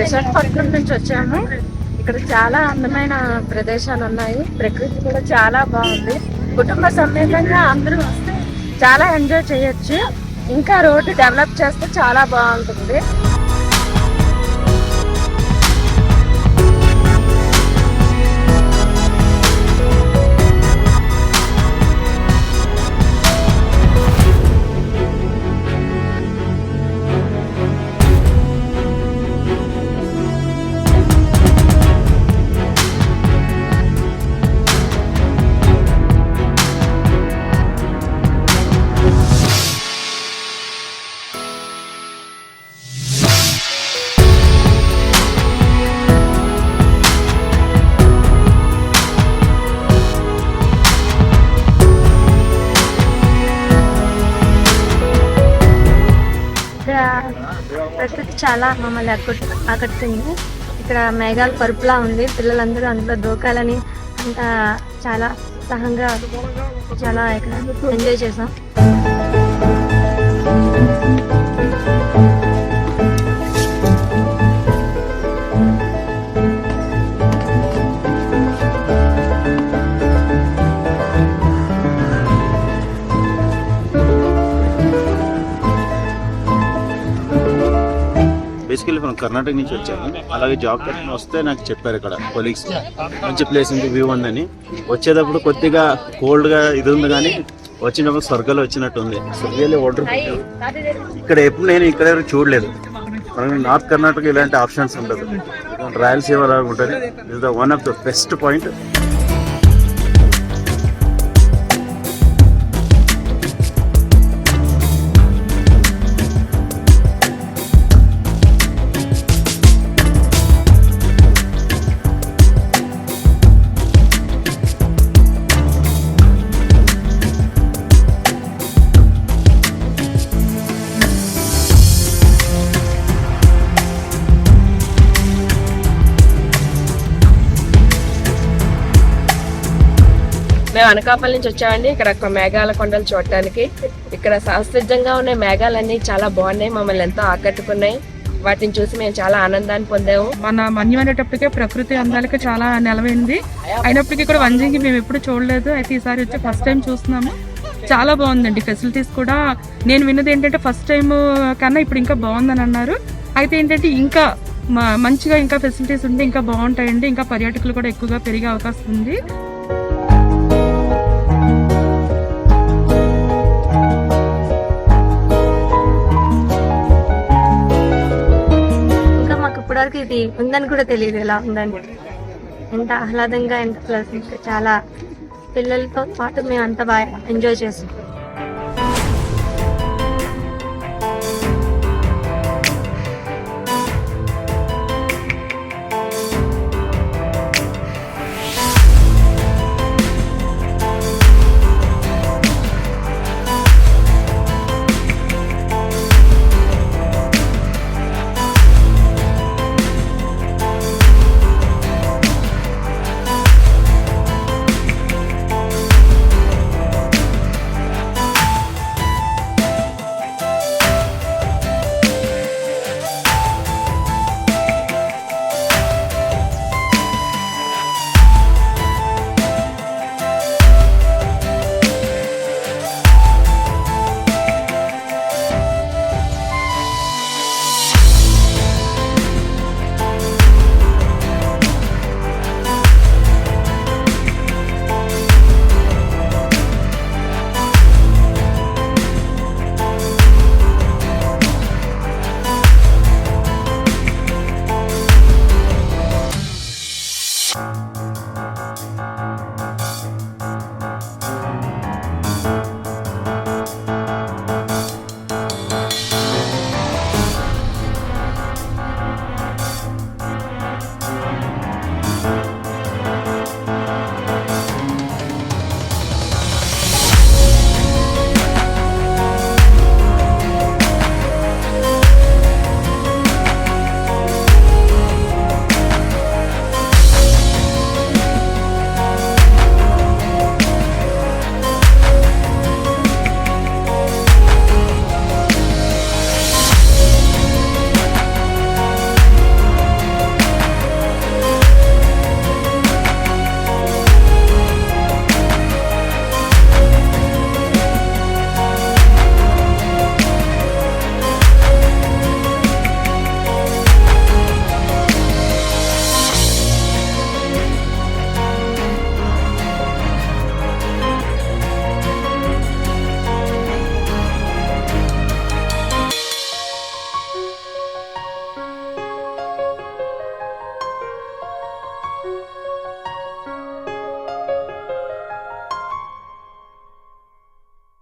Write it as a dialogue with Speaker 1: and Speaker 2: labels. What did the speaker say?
Speaker 1: విశాఖపట్నం నుంచి వచ్చాము. ఇక్కడ చాలా అందమైన ప్రదేశాలు ఉన్నాయి. ప్రకృతి కూడా చాలా బాగుంది. కుటుంబ సమేతంగా అందరూ వస్తే చాలా ఎంజాయ్ చేయొచ్చు. ఇంకా రోడ్డు డెవలప్ చేస్తే చాలా బాగుంటుంది. ప్రకృతి చాలా మమ్మల్ని ఆకట్టుకుంది. ఇక్కడ మేఘాలు పరుపులా ఉంది. పిల్లలందరూ అందులో దూకాలని అంతా చాలా ఉత్సాహంగా చాలా ఇక్కడ ఎంజాయ్ చేసాం.
Speaker 2: బేసికల్లీ మనం కర్ణాటక నుంచి వచ్చాము. అలాగే జాబ్ కోసం వస్తే నాకు చెప్పారు ఇక్కడ కొలీగ్స్ మంచి ప్లేస్ ఉంది, వ్యూ ఉందని. వచ్చేటప్పుడు కొద్దిగా కోల్డ్గా ఇది ఉంది, కానీ వచ్చినప్పుడు స్వర్గంలో వచ్చినట్టు ఉంది. స్వర్గంలో వాటర్ ఇక్కడ ఎప్పుడు నేను ఇక్కడ చూడలేదు. మనకి నార్త్ కర్ణాటక ఇలాంటి ఆప్షన్స్ ఉండదు. రాయలసీమ లాగా ఉంటుంది. Is the one of the best point.
Speaker 3: మేము అనకాపల్లి నుంచి వచ్చామండి. ఇక్కడ మేఘాల కొండలు చూడటానికి. ఇక్కడ సహజంగా ఉన్న మేఘాలన్నీ చాలా బాగున్నాయి, మమ్మల్ని ఎంతో ఆకట్టుకున్నాయి. వాటిని చూసి మేము చాలా ఆనందాన్ని పొందాము.
Speaker 4: మన మన్యం అనేటప్పటికే ప్రకృతి అందాలకి చాలా నెలవైంది. అయినప్పటికీ కూడా వంజంగి మేము ఎప్పుడు చూడలేదు. అయితే ఈసారి వచ్చి ఫస్ట్ టైం చూస్తున్నాము. చాలా బాగుందండి. ఫెసిలిటీస్ కూడా నేను విన్నది ఏంటంటే ఫస్ట్ టైం కన్నా ఇప్పుడు ఇంకా బాగుందని అన్నారు. అయితే ఏంటంటే ఇంకా మంచిగా ఇంకా ఫెసిలిటీస్ ఉంటే ఇంకా బాగుంటాయండి. ఇంకా పర్యాటకులు కూడా ఎక్కువగా పెరిగే అవకాశం ఉంది.
Speaker 1: ఇప్పటివరకు ఇది ఉందని కూడా తెలియదు ఎలా ఉందని. ఎంత ఆహ్లాదంగా, ఎంత ప్లస్, చాలా పిల్లలతో పాటు మేము అంత బాగా ఎంజాయ్ చేస్తాం.